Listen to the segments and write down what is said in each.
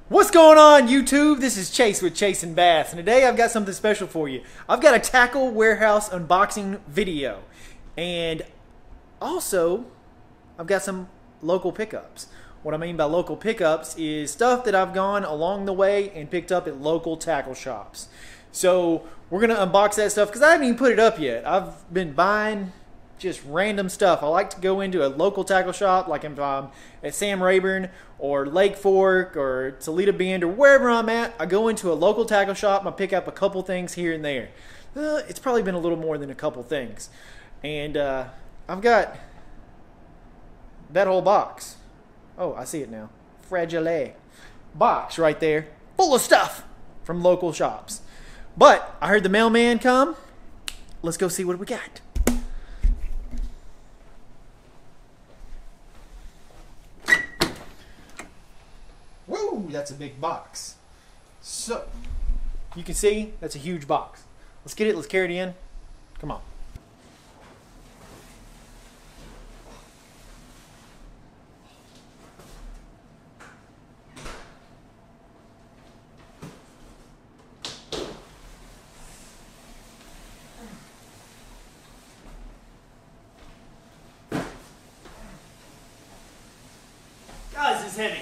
What's going on, YouTube? This is Chase with Chase and Bass, and today I've got something special for you. I've got a Tackle warehouse unboxing video, and also I've got some local pickups. What I mean by local pickups is stuff that I've gone along the way and picked up at local tackle shops. So we're gonna unbox that stuff because I haven't even put it up yet. I've been buying just random stuff. I like to go into a local tackle shop, like if I'm at Sam Rayburn or Lake Fork or Toledo Bend or wherever I'm at. I go into a local tackle shop and I pick up a couple things here and there. It's probably been a little more than a couple things. And I've got that whole box. Oh, I see it now. Fragile box right there, full of stuff from local shops. But I heard the mailman come. Let's go see what we got. Woo, that's a big box. So, you can see that's a huge box. Let's get it, let's carry it in. Come on. Guys, this is heavy.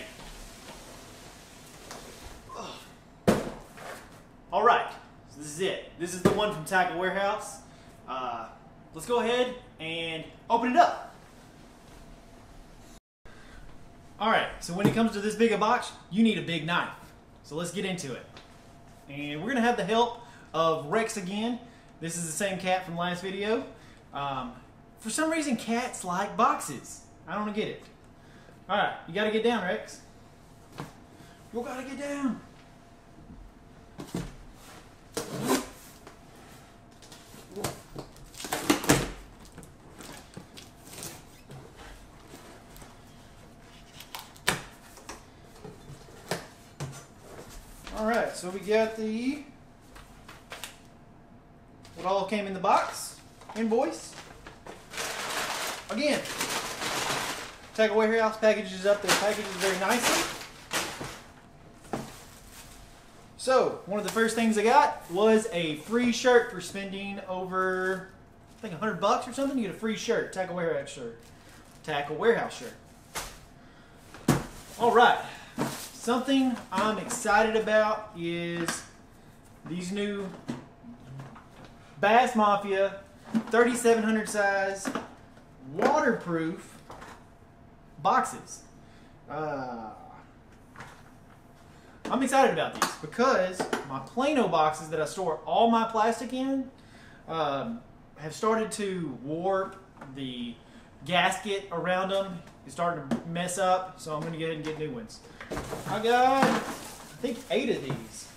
Alright, so this is it. This is the one from Tackle Warehouse. Let's go ahead and open it up. Alright, so when it comes to this big a box, you need a big knife. So let's get into it. And we're going to have the help of Rex again. This is the same cat from last video. For some reason, cats like boxes. I don't get it. Alright, you got to get down, Rex. You got to get down. Alright, so we got what all came in the box, invoice. Again, Tackle Warehouse packages up their packages very nicely. So, one of the first things I got was a free shirt for spending over, I think, $100 or something. You get a free shirt, Tackle Warehouse shirt. Tackle Warehouse shirt. Alright. Something I'm excited about is these new Bass Mafia 3700 size waterproof boxes. I'm excited about these because my Plano boxes that I store all my plastic in have started to warp. The gasket around them is starting to mess up, so I'm going to go ahead and get new ones. I got, I think, 8 of these.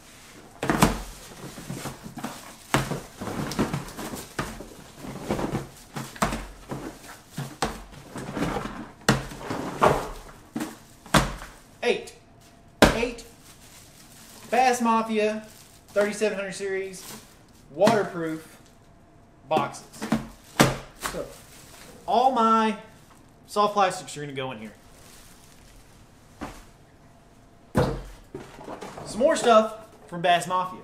Eight Bass Mafia 3700 series waterproof boxes. So, all my soft plastics are going to go in here. Some more stuff from Bass Mafia.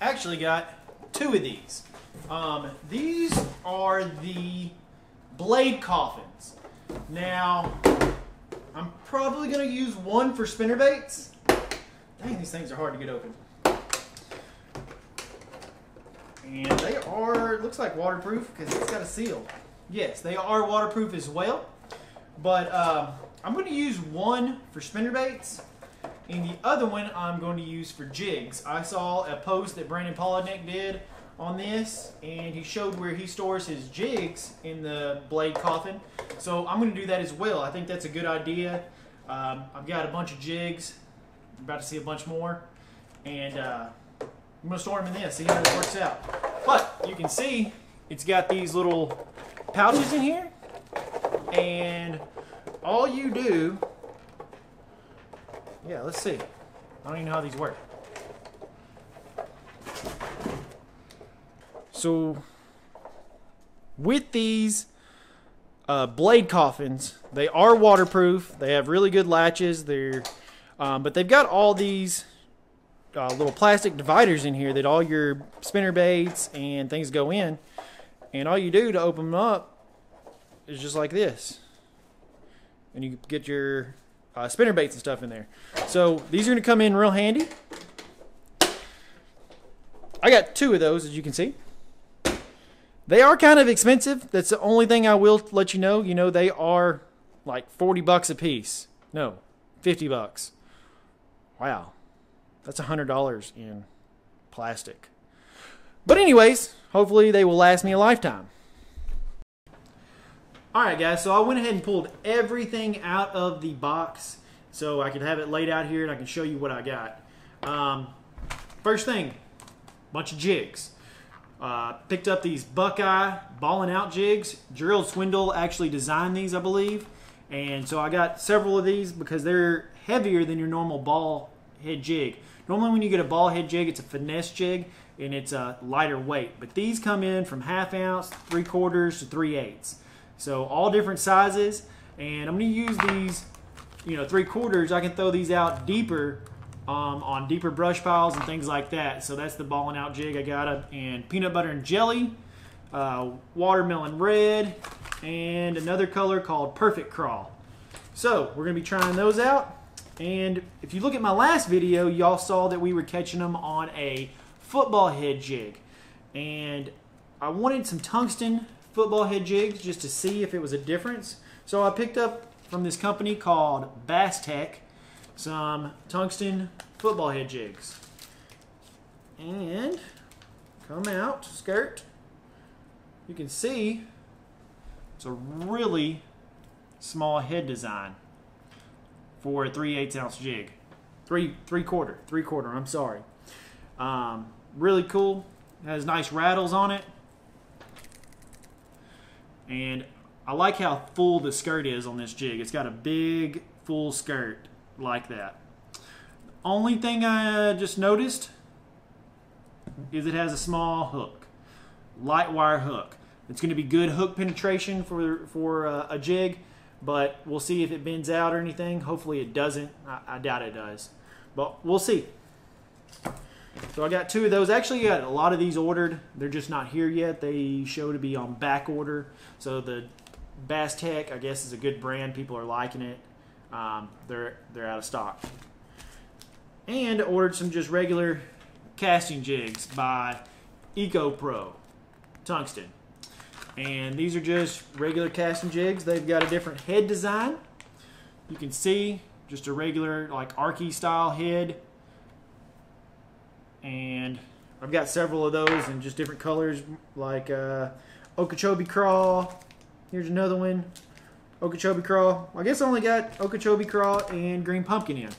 Actually got 2 of these. These are the blade coffins. Now, I'm probably going to use one for spinnerbaits. Dang, these things are hard to get open. And they are, looks like waterproof because it's got a seal. Yes, they are waterproof as well. But I'm going to use one for spinnerbaits. And the other one I'm going to use for jigs. I saw a post that Brandon Polodnick did on this, and he showed where he stores his jigs in the blade coffin. So I'm going to do that as well. I think that's a good idea. I've got a bunch of jigs. I'm about to see a bunch more. And I'm going to store them in this, see how this works out. But you can see it's got these little pouches in here. And all you do... Yeah, let's see. I don't even know how these work. So, with these blade coffins, they are waterproof. They have really good latches. They're But they've got all these little plastic dividers in here that all your spinner baits and things go in. And all you do to open them up is just like this. And you get your spinner baits and stuff in there. So these are going to come in real handy. I got 2 of those, as you can see. They are kind of expensive. That's the only thing I will let you know. You know, they are like 40 bucks a piece. No, 50 bucks. Wow. That's $100 in plastic. But anyways, hopefully they will last me a lifetime. Alright guys, so I went ahead and pulled everything out of the box so I can have it laid out here and I can show you what I got. First thing, bunch of jigs. Picked up these Buckeye Ballin' Out jigs. Gerald Swindle actually designed these, I believe. And so I got several of these because they're heavier than your normal ball head jig. Normally when you get a ball head jig, it's a finesse jig and it's a lighter weight. But these come in from 1/2 ounce, 3/4 to 3/8. So all different sizes. And I'm going to use these, 3/4. I can throw these out deeper on deeper brush piles and things like that. So that's the Ballin' Out jig. I got it in peanut butter and jelly, watermelon red, and another color called Perfect Crawl. So we're going to be trying those out. And if you look at my last video, y'all saw that we were catching them on a football head jig. And I wanted some tungsten football head jigs just to see if it was a difference. So I picked up from this company called Bass Tech some tungsten football head jigs. And come out, skirt. You can see it's a really small head design for a 3/8 ounce jig. Three quarter, I'm sorry. Really cool. It has nice rattles on it. And I like how full the skirt is on this jig. It's got a big full skirt like that. Only thing I just noticed is it has a small hook, light wire hook. It's going to be good hook penetration for a jig, but we'll see if it bends out or anything. Hopefully it doesn't. I doubt it does, but we'll see. So I got 2 of those. Actually, I got a lot of these ordered. They're just not here yet. They show to be on back order. So the Bass Tech, I guess, is a good brand. People are liking it. They're out of stock. And ordered some just regular casting jigs by Ecopro, Tungsten. And these are just regular casting jigs. They've got a different head design. You can see just a regular like Arky style head. And I've got several of those in just different colors, like Okeechobee Craw. Here's another one, Okeechobee Craw. I guess I only got Okeechobee Craw and Green Pumpkin in.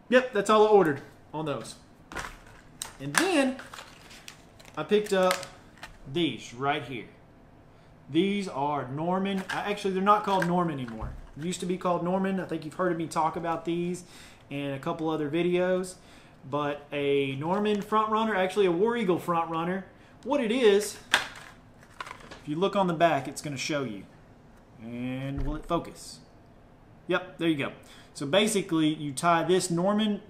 Yep, that's all I ordered on those. And then I picked up these right here. These are Norman. Actually, they're not called Norman anymore. It used to be called Norman. I think you've heard me talk about these in a couple other videos. But a Norman front runner, actually a War Eagle front runner. What it is, if you look on the back, it's going to show you. And will it focus? Yep, there you go. So basically, you tie this Norman,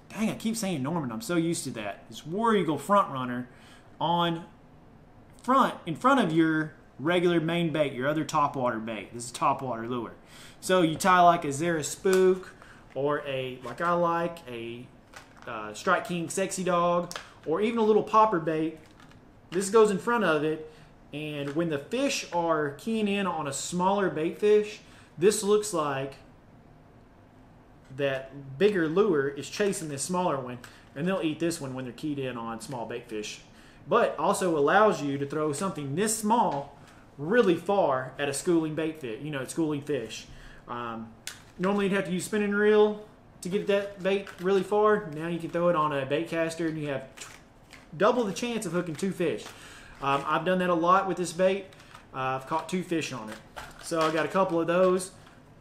dang, I keep saying Norman, I'm so used to that. This War Eagle front runner in front of your regular main bait, your other topwater bait. This is topwater lure. So you tie like a Zara Spook or like I like a Strike King Sexy Dog, or even a little popper bait. This goes in front of it, and when the fish are keying in on a smaller bait fish, this looks like that bigger lure is chasing this smaller one, and they'll eat this one when they're keyed in on small bait fish. But also allows you to throw something this small really far at a schooling bait fish, schooling fish. Normally you'd have to use spinning reel to get that bait really far. Now you can throw it on a bait caster and you have double the chance of hooking 2 fish. I've done that a lot with this bait. I've caught 2 fish on it. So I got a couple of those,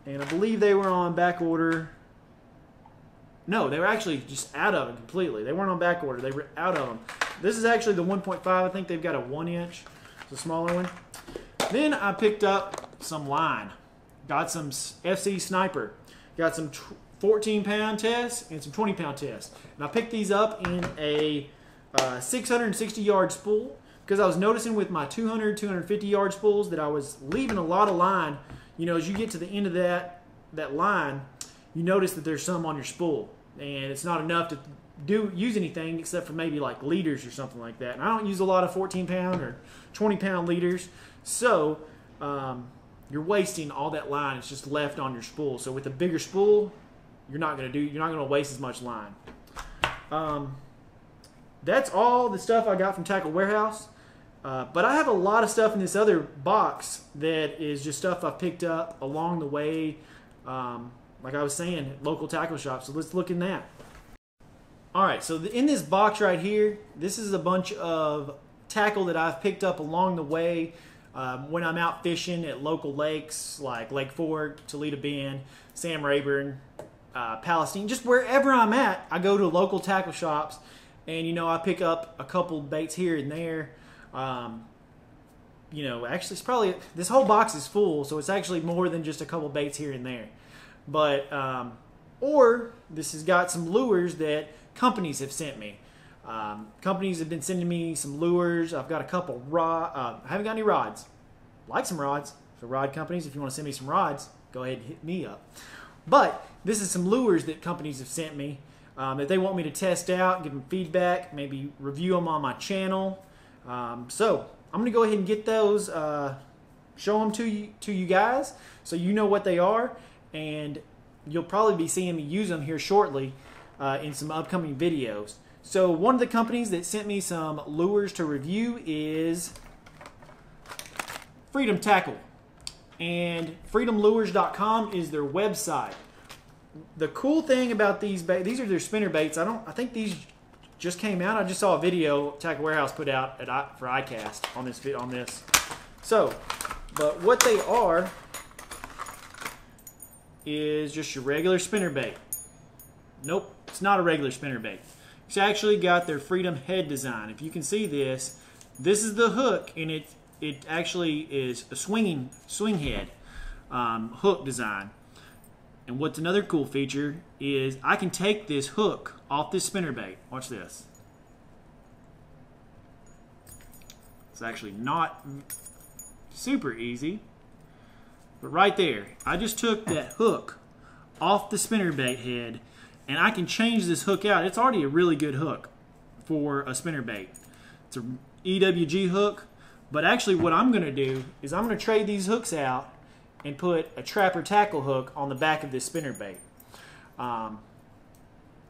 and I believe they were on back order. No, they were actually just out of it completely. They weren't on back order. They were out of them. This is actually the 1.5. I think they've got a 1 inch. It's a smaller one. Then I picked up some line. got some FC Sniper, got some 14-pound tests and some 20-pound tests. And I picked these up in a 660-yard spool because I was noticing with my 200, 250-yard spools that I was leaving a lot of line. You know, as you get to the end of that line, you notice that there's some on your spool, and it's not enough to use anything except for maybe like leaders or something like that. And I don't use a lot of 14-pound or 20-pound leaders, so you're wasting all that line. It's just left on your spool. So with a bigger spool, you're not going to waste as much line. That's all the stuff I got from Tackle Warehouse. But I have a lot of stuff in this other box that is just stuff I picked up along the way, like I was saying, at local tackle shops. So let's look in that. Alright, so in this box right here, this is a bunch of tackle that I've picked up along the way when I'm out fishing at local lakes like Lake Fork, Toledo Bend, Sam Rayburn, Palestine. Just wherever I'm at, I go to local tackle shops, and you know, I pick up a couple baits here and there. You know, actually, it's probably, this whole box is full, so it's actually more than just a couple baits here and there. But or this has got some lures that companies have sent me. Companies have been sending me some lures. I've got a couple I haven't got any rods. Like some rods. So rod companies, if you want to send me some rods, go ahead and hit me up. But this is some lures that companies have sent me that they want me to test out, give them feedback, maybe review them on my channel. So I'm going to go ahead and get those, show them to you guys so you know what they are, and you'll probably be seeing me use them here shortly in some upcoming videos. So one of the companies that sent me some lures to review is Freedom Tackle, and freedomlures.com is their website. The cool thing about these are their spinner baits. I think these just came out. I just saw a video Tackle Warehouse put out for iCast on this. So, but what they are is just your regular spinner bait. Nope, it's not a regular spinner bait. It's actually got their Freedom head design. If you can see this is the hook, and it actually is a swing head hook design. And what's another cool feature is I can take this hook off this spinner bait. Watch this. It's actually not super easy, but right there, I just took that hook off the spinner bait head, and I can change this hook out. It's already a really good hook for a spinner bait. It's a EWG hook, but actually what I'm going to do is I'm going to trade these hooks out and put a trapper tackle hook on the back of this spinner bait. I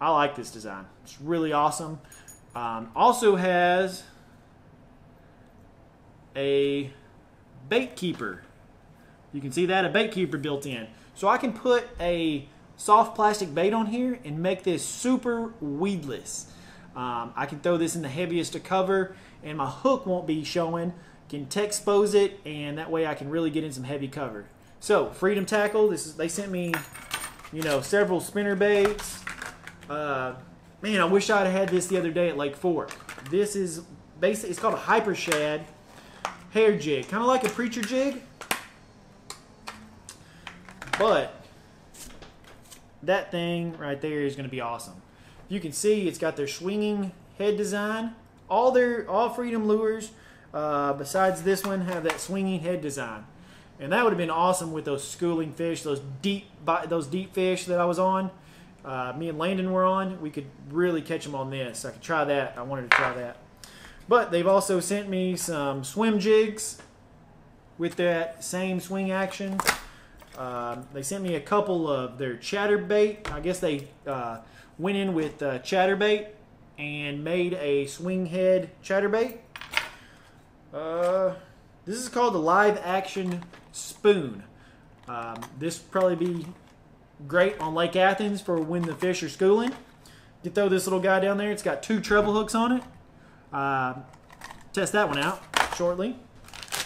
like this design. It's really awesome. Also has a bait keeper. You can see that, a bait keeper built in. So I can put a soft plastic bait on here and make this super weedless. I can throw this in the heaviest of cover and my hook won't be showing. Can expose it, and that way I can really get in some heavy cover. So Freedom Tackle, they sent me, you know, several spinner baits. Man, I wish I'd had this the other day at Lake Fork. This is basically, it's called a Hyper Shad hair jig, kind of like a preacher jig, but that thing right there is going to be awesome. You can see it's got their swinging head design. All Freedom lures, besides this one, have that swinging head design. And that would have been awesome with those schooling fish, those deep fish that I was on. Me and Landon were on. We could really catch them on this. I could try that. I wanted to try that. But they've also sent me some swim jigs with that same swing action. They sent me a couple of their chatterbait. I guess they went in with chatterbait and made a swing head chatterbait. This is called the Live Action Spoon. This would probably be great on Lake Athens for when the fish are schooling. You throw this little guy down there. It's got 2 treble hooks on it. Test that one out shortly.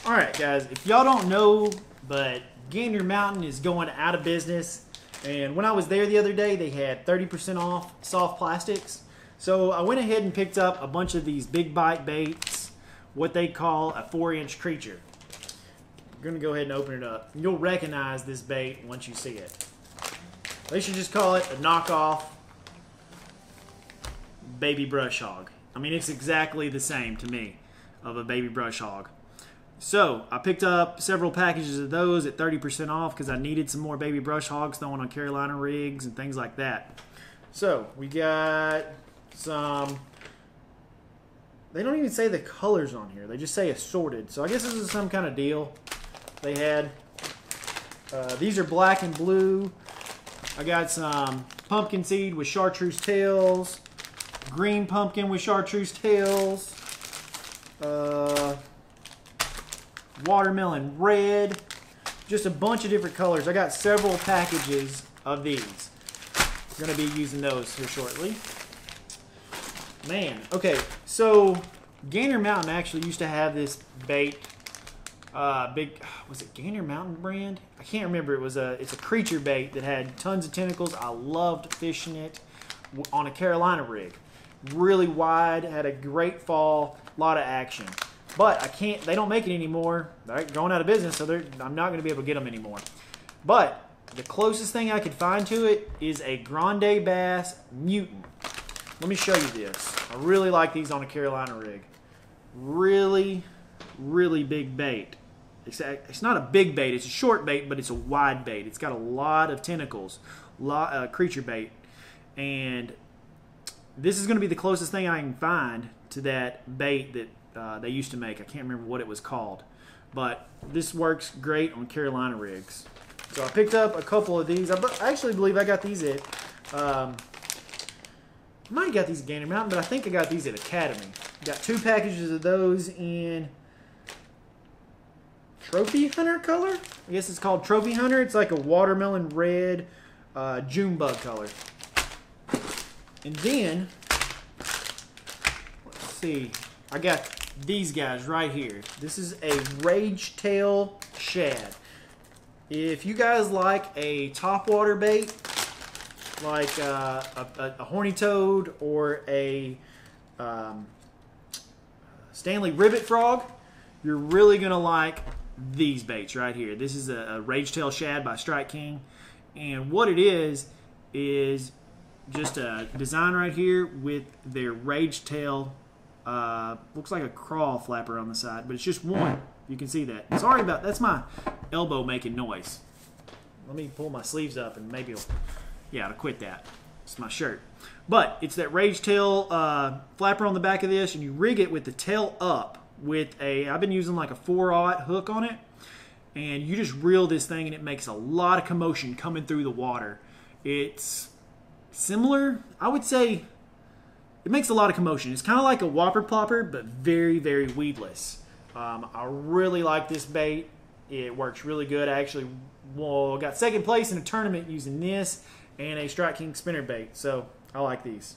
Alright guys, if y'all don't know, but Gander Mountain is going out of business. And when I was there the other day, they had 30% off soft plastics. So I went ahead and picked up a bunch of these big bite baits, what they call a 4-inch creature. I'm going to go ahead and open it up. You'll recognize this bait once you see it. They should just call it a knockoff baby brush hog. I mean, it's exactly the same to me of a baby brush hog. So I picked up several packages of those at 30% off because I needed some more baby brush hogs throwing on Carolina rigs and things like that. So we got some, they don't even say the colors on here. They just say assorted. So I guess this is some kind of deal they had. These are black and blue. I got some pumpkin seed with chartreuse tails, green pumpkin with chartreuse tails, watermelon red, just a bunch of different colors. I got several packages of these. I'm going to be using those here shortly. Man, okay, so Gainer Mountain actually used to have this bait, was it Gainer Mountain brand? I can't remember. It's a creature bait that had tons of tentacles. I loved fishing it on a Carolina rig. Really wide, had a great fall, a lot of action. But they don't make it anymore. They're going out of business, so I'm not going to be able to get them anymore. But the closest thing I could find to it is a Grande Bass Mutant. Let me show you this. I really like these on a Carolina rig. Really, really big bait. It's not a big bait, it's a short bait, but it's a wide bait. It's got a lot of tentacles, creature bait. And this is going to be the closest thing I can find to that bait that they used to make. I can't remember what it was called. But this works great on Carolina rigs. So I picked up a couple of these. I actually believe I got these at, I might have got these at Gainer Mountain, but I think I got these at Academy. Got 2 packages of those in Trophy Hunter color? I guess it's called Trophy Hunter. It's like a watermelon red June bug color. And then, let's see, I got these guys right here. This is a Ragetail Shad. If you guys like a topwater bait, like a horny toad or a Stanley ribbit frog, you're really going to like these baits right here. This is a Ragetail Shad by Strike King. And what it is just a design right here with their Ragetail, looks like a crawl flapper on the side, but it's just one. You can see that. Sorry about, that's my elbow making noise. Let me pull my sleeves up and maybe I'll quit that. It's my shirt. But it's that Ragetail flapper on the back of this, and you rig it with the tail up with I've been using like a 4/0 hook on it, and you just reel this thing and it makes a lot of commotion coming through the water. It's similar, I would say, it makes a lot of commotion. It's kind of like a whopper plopper, but very, very weedless. I really like this bait. It works really good. I actually got second place in a tournament using this and a Strike King spinner bait, so I like these.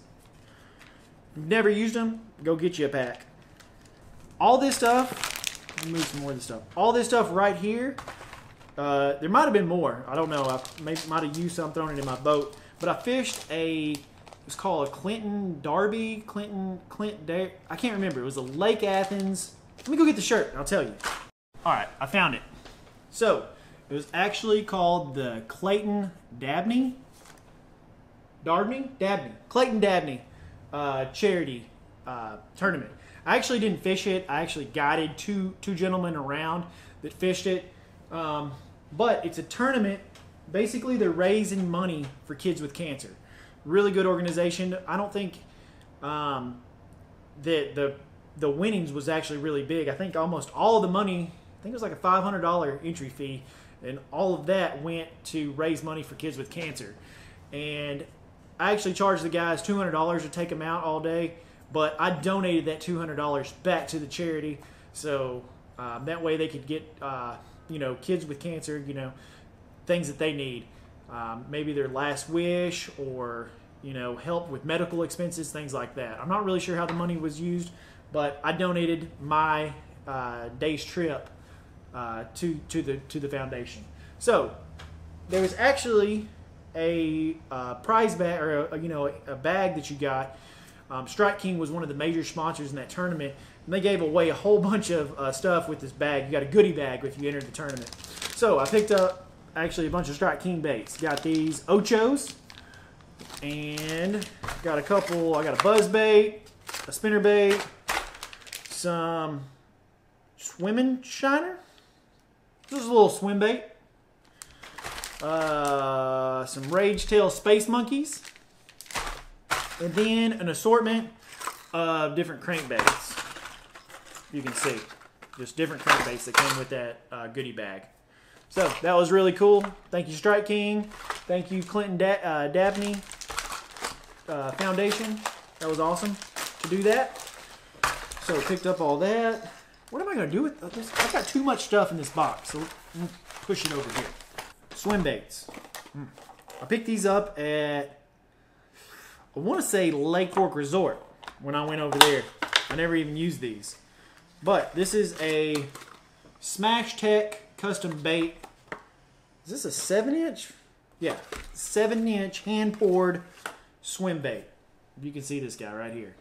If you've never used them, go get you a pack. All this stuff, let me move some more of this stuff. All this stuff right here, there might have been more. I don't know. I might have used some, thrown it in my boat. But I fished it's called a Clinton Darby, I can't remember. It was a Lake Athens. Let me go get the shirt and I'll tell you. All right, I found it. So, it was actually called the Clayton Dabney? Clayton Dabney charity tournament. I actually didn't fish it. I actually guided two gentlemen around that fished it. But it's a tournament. Basically, they're raising money for kids with cancer. Really good organization. I don't think that the winnings was actually really big. I think almost all of the money, I think it was like a $500 entry fee, and all of that went to raise money for kids with cancer. And I actually charged the guys $200 to take them out all day, but I donated that $200 back to the charity, so that way they could get kids with cancer, things that they need, maybe their last wish, or help with medical expenses, things like that. I'm not really sure how the money was used, but I donated my day's trip to the foundation. So there was actually a prize bag, or a bag that you got Strike King was one of the major sponsors in that tournament, and they gave away a whole bunch of stuff with this bag. You got a goodie bag if you entered the tournament. So I picked up actually a bunch of Strike King baits. Got these Ochos, and got a couple. I got a buzz bait, a spinner bait, some swimming shiner. This is a little swim bait. Some Rage Tail Space Monkeys. And then an assortment of different crankbaits. You can see. Just different crankbaits that came with that goodie bag. So, that was really cool. Thank you, Strike King. Thank you, Clinton Dabney Foundation. That was awesome to do that. So, picked up all that. What am I going to do with this? I've got too much stuff in this box, so let me push it over here. Swimbaits. I picked these up at, I want to say Lake Fork Resort when I went over there. I never even used these. But this is a Smash Tech custom bait. Is this a 7-inch? Yeah, 7-inch hand-poured swim bait. You can see this guy right here.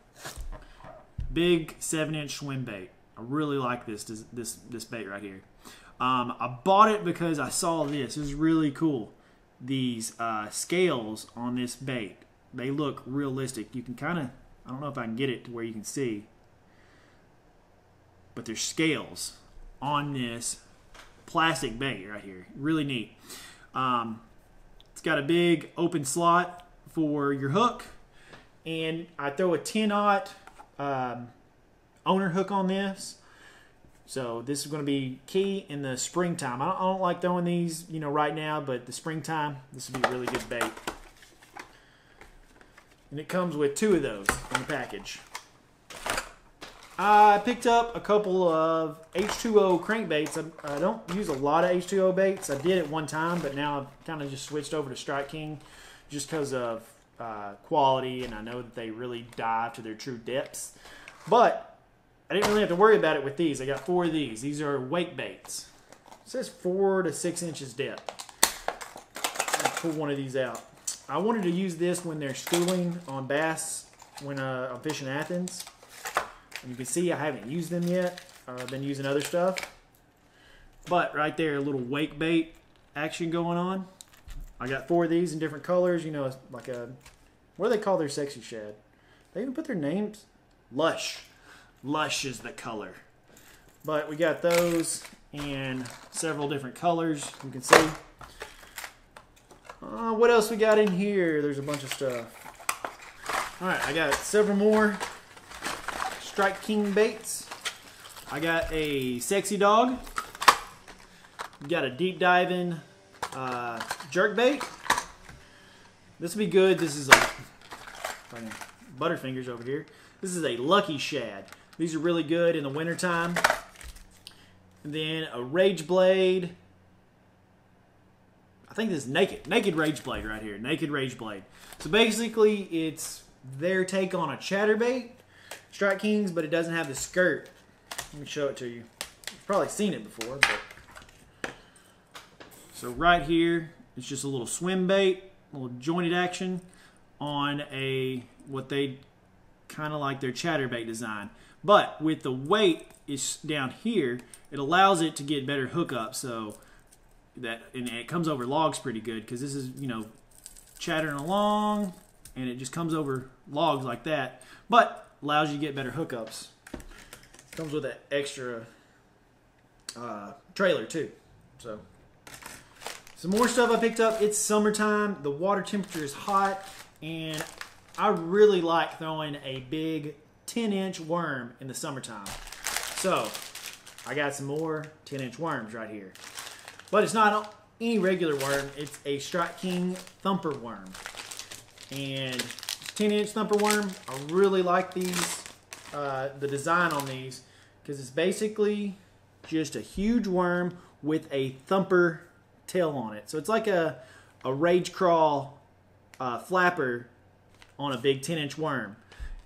Big 7-inch swim bait. I really like this bait right here. I bought it because I saw this. This is really cool. These scales on this bait. They look realistic. You can kind of, I don't know if I can get it to where you can see, but there's scales on this plastic bait right here. Really neat. It's got a big open slot for your hook, and I throw a 10-aught owner hook on this. So this is going to be key in the springtime. I don't like throwing these, you know, right now, but the springtime, this would be a really good bait. And it comes with 2 of those in the package. I picked up a couple of H2O crankbaits. I don't use a lot of H2O baits. I did at one time, but now I've kind of just switched over to Strike King just because of quality, and I know that they really dive to their true depths. But I didn't really have to worry about it with these. I got 4 of these. These are wake baits. It says 4 to 6 inches depth. I'll pull one of these out. I wanted to use this when they're schooling on bass when I'm fishing Athens. And you can see I haven't used them yet. I've been using other stuff. But right there, a little wake bait action going on. I got 4 of these in different colors. You know, like a, what do they call their sexy shad? They even put their names? Lush. Lush is the color. But we got those in several different colors. You can see. What else we got in here? There's a bunch of stuff. Alright, I got several more Strike King baits. I got a sexy dog. Got a deep diving jerk bait. This will be good. This is a Butterfingers over here. This is a Lucky Shad. These are really good in the wintertime. And then a Rageblade. I think this is Naked Rageblade right here. Naked Rageblade. So basically, it's their take on a chatterbait, Strike Kings, but it doesn't have the skirt. Let me show it to you. You've probably seen it before. But. So right here, it's just a little swim bait, a little jointed action on a, what they kind of like their chatterbait design. But with the weight is down here, it allows it to get better hookup. So that, and it comes over logs pretty good because this is, you know, chattering along and it just comes over logs like that, but allows you to get better hookups. Comes with that extra trailer too. So some more stuff I picked up. It's summertime, the water temperature is hot, and I really like throwing a big 10-inch worm in the summertime. So I got some more 10-inch worms right here. But it's not any regular worm. It's a Strike King Thumper worm. And 10-inch Thumper worm. I really like these, the design on these, because it's basically just a huge worm with a Thumper tail on it. So it's like a Rage Crawl flapper on a big 10-inch worm.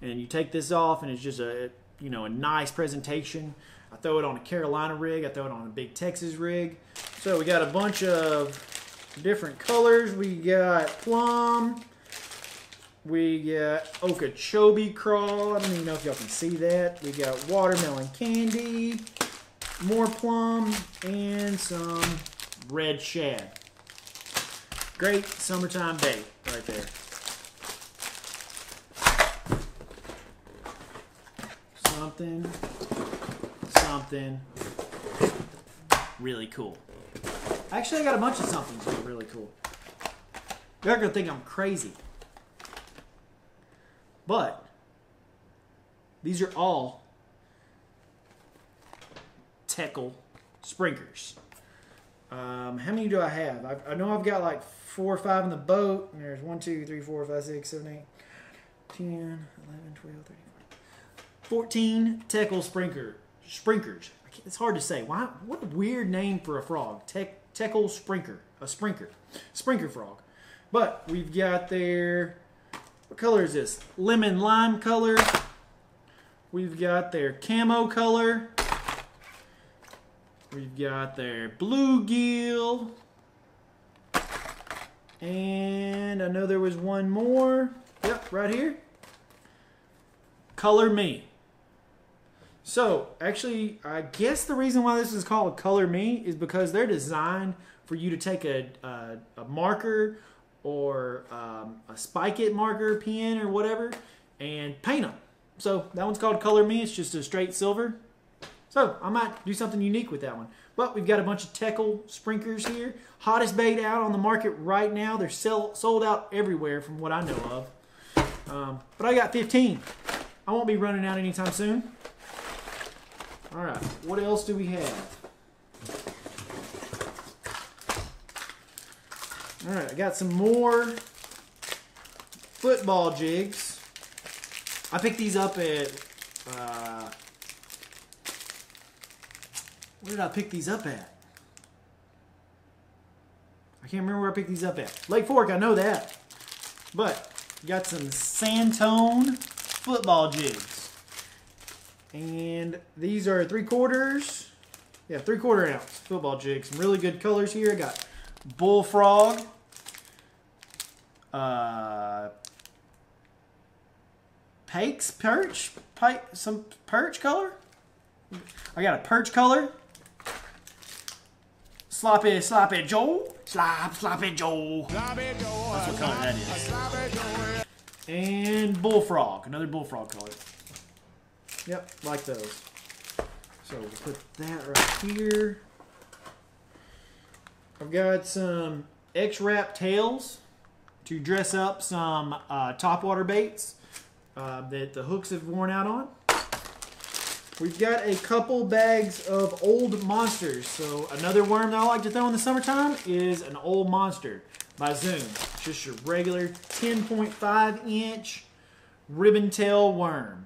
And you take this off and it's just a, you know, a nice presentation. I throw it on a Carolina rig. I throw it on a big Texas rig. So we got a bunch of different colors. We got plum, We got Okeechobee crawl. I don't even know if y'all can see that. We got watermelon candy, more plum, and some red shad. Great summertime bait right there. Something really cool. Actually, I got a bunch of somethings that are really cool. You're going to think I'm crazy. But these are all Teckle Sprinkers. How many do I have? I know I've got like 4 or 5 in the boat. And there's 1, 2, 3, 4, 5, 6, 7, 8, 10, 11, 12, 13, 14 Teckle Sprinkers. It's hard to say. Why? What a weird name for a frog. Teckle Sprinker. A Sprinker. Sprinker frog. But we've got their... What color is this? Lemon lime color. We've got their camo color. We've got their bluegill. And I know there was one more. Yep, right here. Color Me. So, actually, I guess the reason why this is called Color Me is because they're designed for you to take a marker or a Spike It marker, pen, or whatever, and paint them. So, that one's called Color Me. It's just a straight silver. So, I might do something unique with that one. But we've got a bunch of Teckle Sprinkers here. Hottest bait out on the market right now. They're sold out everywhere from what I know of. But I got 15. I won't be running out anytime soon. Alright, what else do we have? Alright, I got some more football jigs. I picked these up at... where did I pick these up at? I can't remember where I picked these up at. Lake Fork, I know that. But, got some Sandtone football jigs. And these are 3/4. Yeah, 3/4 ounce football jigs. Some really good colors here. I got bullfrog. Some perch color. I got a perch color. Sloppy Joe. Sloppy Joe. That's what color that is. And bullfrog. Another bullfrog color. Yep, like those. So we'll put that right here. I've got some X-Wrap tails to dress up some topwater baits that the hooks have worn out on. We've got a couple bags of old monsters. So another worm that I like to throw in the summertime is an old monster by Zoom. Just your regular 10.5 inch ribbon tail worm.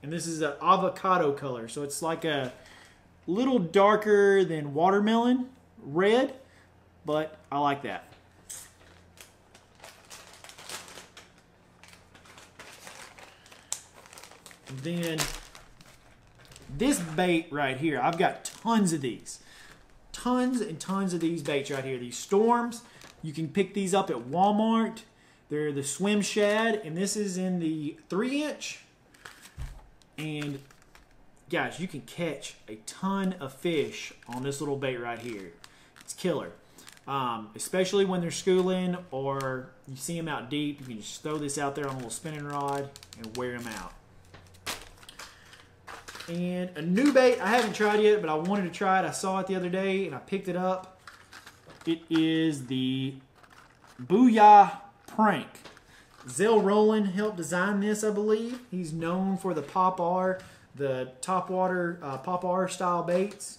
And this is an avocado color. So it's like a little darker than watermelon red, but I like that. And then this bait right here, I've got tons of these. Tons and tons of these baits right here. These storms, you can pick these up at Walmart. They're the Swim Shad, and this is in the 3-inch. And guys, you can catch a ton of fish on this little bait right here. It's killer. Especially when they're schooling or you see them out deep. You can just throw this out there on a little spinning rod and wear them out. And a new bait I haven't tried yet, but I wanted to try it. I saw it the other day and I picked it up. It is the Booyah Prank. Zell Rowland helped design this, I believe. He's known for the Pop R, the topwater Pop R style baits.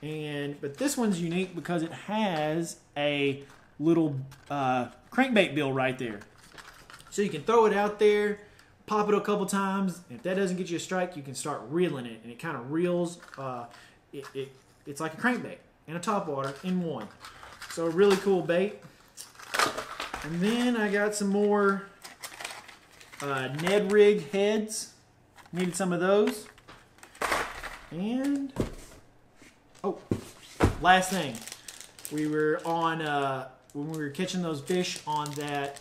But this one's unique because it has a little crankbait bill right there. So you can throw it out there, pop it a couple times. If that doesn't get you a strike, you can start reeling it, and it kind of reels. It's like a crankbait and a topwater in one. So a really cool bait. And then I got some more Ned Rig heads. Needed some of those. And oh, last thing, we were on when we were catching those fish on that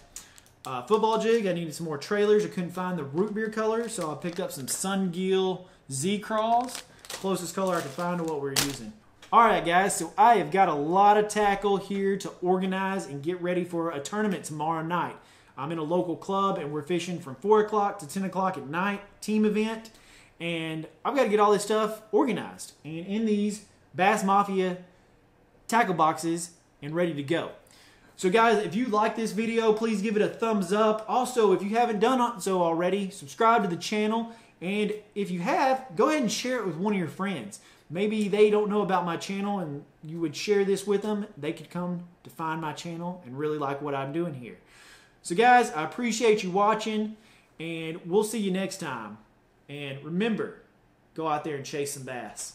football jig. I needed some more trailers. I couldn't find the root beer color, so I picked up some Sungill Z-Craws. Closest color I could find to what we're using. Alright guys, so I have got a lot of tackle here to organize and get ready for a tournament tomorrow night. I'm in a local club and we're fishing from 4 o'clock to 10 o'clock at night, team event. And I've got to get all this stuff organized and in these Bass Mafia tackle boxes and ready to go. So guys, if you like this video, please give it a thumbs up. Also, if you haven't done so already, subscribe to the channel. And if you have, go ahead and share it with one of your friends. Maybe they don't know about my channel and you would share this with them. They could come to find my channel and really like what I'm doing here. So guys, I appreciate you watching and we'll see you next time. And remember, go out there and chase some bass.